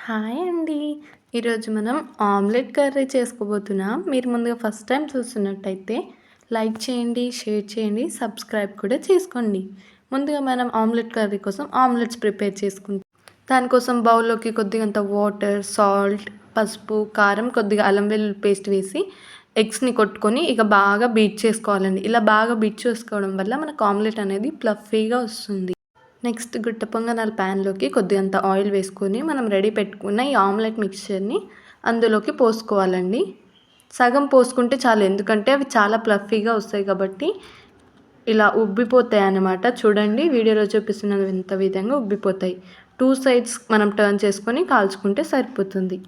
Hi అండి. ఈరోజు మనం ఆమ్లెట్ కర్రీ చేసుకోబోతున్నాం. మీరు ముందుగా ఫస్ట్ టైం చూస్తున్నట్టయితే లైక్ చేయండి, షేర్ చేయండి, సబ్స్క్రైబ్ కూడా చేసుకోండి. ముందుగా మనం ఆమ్లెట్ కర్రీ కోసం ఆమ్లెట్స్ ప్రిపేర్ చేసుకుంటాం. దానికోసం బౌల్లోకి కొద్దిగంత వాటర్, సాల్ట్, పసుపు, కారం, కొద్దిగా అల్లం వెల్లుల్లి పేస్ట్ వేసి ఎగ్స్‌ని కొట్టుకొని ఇక బాగా బీట్ చేసుకోవాలండి. ఇలా బాగా బీట్ చేసుకోవడం వల్ల మనకు ఆమ్లెట్ అనేది ఫ్లఫీగా వస్తుంది. నెక్స్ట్ గుట్ట పొంగనాల ప్యాన్లోకి కొద్దిగంత ఆయిల్ వేసుకొని మనం రెడీ పెట్టుకున్న ఈ ఆమ్లెట్ మిక్చర్ని అందులోకి పోసుకోవాలండి. సగం పోసుకుంటే చాలు, ఎందుకంటే అవి చాలా ఫ్లఫీగా వస్తాయి కాబట్టి ఇలా ఉబ్బిపోతాయి అన్నమాట. చూడండి, వీడియోలో చూపిస్తున్న విధంగా ఉబ్బిపోతాయి. 2 సైడ్స్ మనం టర్న్ చేసుకొని కాల్చుకుంటే సరిపోతుంది.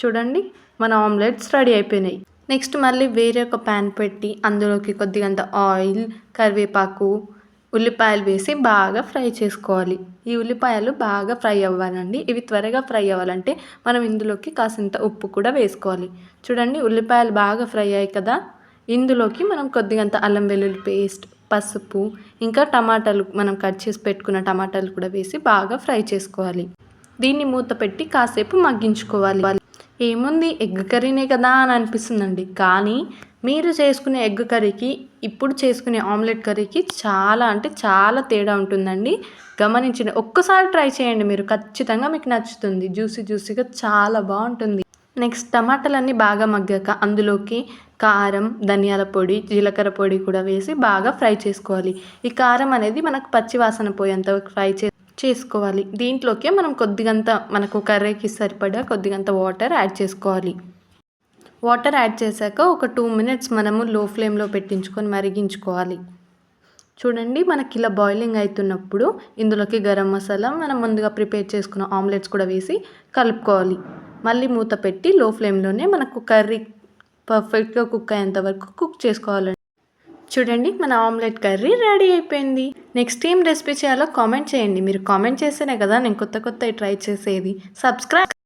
చూడండి, మన ఆమ్లెట్స్ రెడీ అయిపోయినాయి. నెక్స్ట్ మళ్ళీ వేరే ఒక ప్యాన్ పెట్టి అందులోకి కొద్దిగంత ఆయిల్, కరివేపాకు, ఉల్లిపాయలు వేసి బాగా ఫ్రై చేసుకోవాలి. ఈ ఉల్లిపాయలు బాగా ఫ్రై అవ్వాలండి. ఇవి త్వరగా ఫ్రై అవ్వాలంటే మనం ఇందులోకి కాసింత ఉప్పు కూడా వేసుకోవాలి. చూడండి, ఉల్లిపాయలు బాగా ఫ్రై అయ్యాయి కదా. ఇందులోకి మనం కొద్దిగంత అల్లం వెల్లుల్లి పేస్ట్, పసుపు, ఇంకా టమాటాలు, మనం కట్ చేసి పెట్టుకున్న టమాటాలు కూడా వేసి బాగా ఫ్రై చేసుకోవాలి. దీన్ని మూత పెట్టి కాసేపు మగ్గించుకోవాలి. ఏముంది, ఎగ్ కర్రీనే కదా అని అనిపిస్తుందండి. కానీ మీరు చేసుకునే ఎగ్ కర్రీకి, ఇప్పుడు చేసుకునే ఆమ్లెట్ కర్రీకి చాలా అంటే చాలా తేడా ఉంటుందండి. గమనించండి, ఒక్కసారి ట్రై చేయండి, మీరు ఖచ్చితంగా మీకు నచ్చుతుంది. జ్యూసీగా చాలా బాగుంటుంది. నెక్స్ట్ టమాటాలన్నీ బాగా మగ్గాక అందులోకి కారం, ధనియాల పొడి, జీలకర్ర పొడి కూడా వేసి బాగా ఫ్రై చేసుకోవాలి. ఈ కారం అనేది మనకు పచ్చి వాసన పోయేంత వరకు ఫ్రై చేసుకోవాలి. దీంట్లోకే మనం కొద్దిగంత, మనకు కర్రీకి సరిపడా కొద్దిగంత వాటర్ యాడ్ చేసుకోవాలి. వాటర్ యాడ్ చేశాక ఒక 2 మినిట్స్ మనము లో ఫ్లేమ్లో పెట్టించుకొని మరిగించుకోవాలి. చూడండి, మనకి ఇలా బాయిలింగ్ అవుతున్నప్పుడు ఇందులోకి గరం మసాలా, మనం ముందుగా ప్రిపేర్ చేసుకున్న ఆమ్లెట్స్ కూడా వేసి కలుపుకోవాలి. మళ్ళీ మూత పెట్టి లో ఫ్లేమ్లోనే మనకు కర్రీ పర్ఫెక్ట్గా కుక్ అయ్యేంత వరకు కుక్ చేసుకోవాలండి. చూడండి, మన ఆమ్లెట్ కర్రీ రెడీ అయిపోయింది. నెక్స్ట్ ఏం రెసిపీ చేయాలో కామెంట్ చేయండి. మీరు కామెంట్ చేస్తేనే కదా నేను కొత్త ట్రై చేసేది. సబ్స్క్రైబ్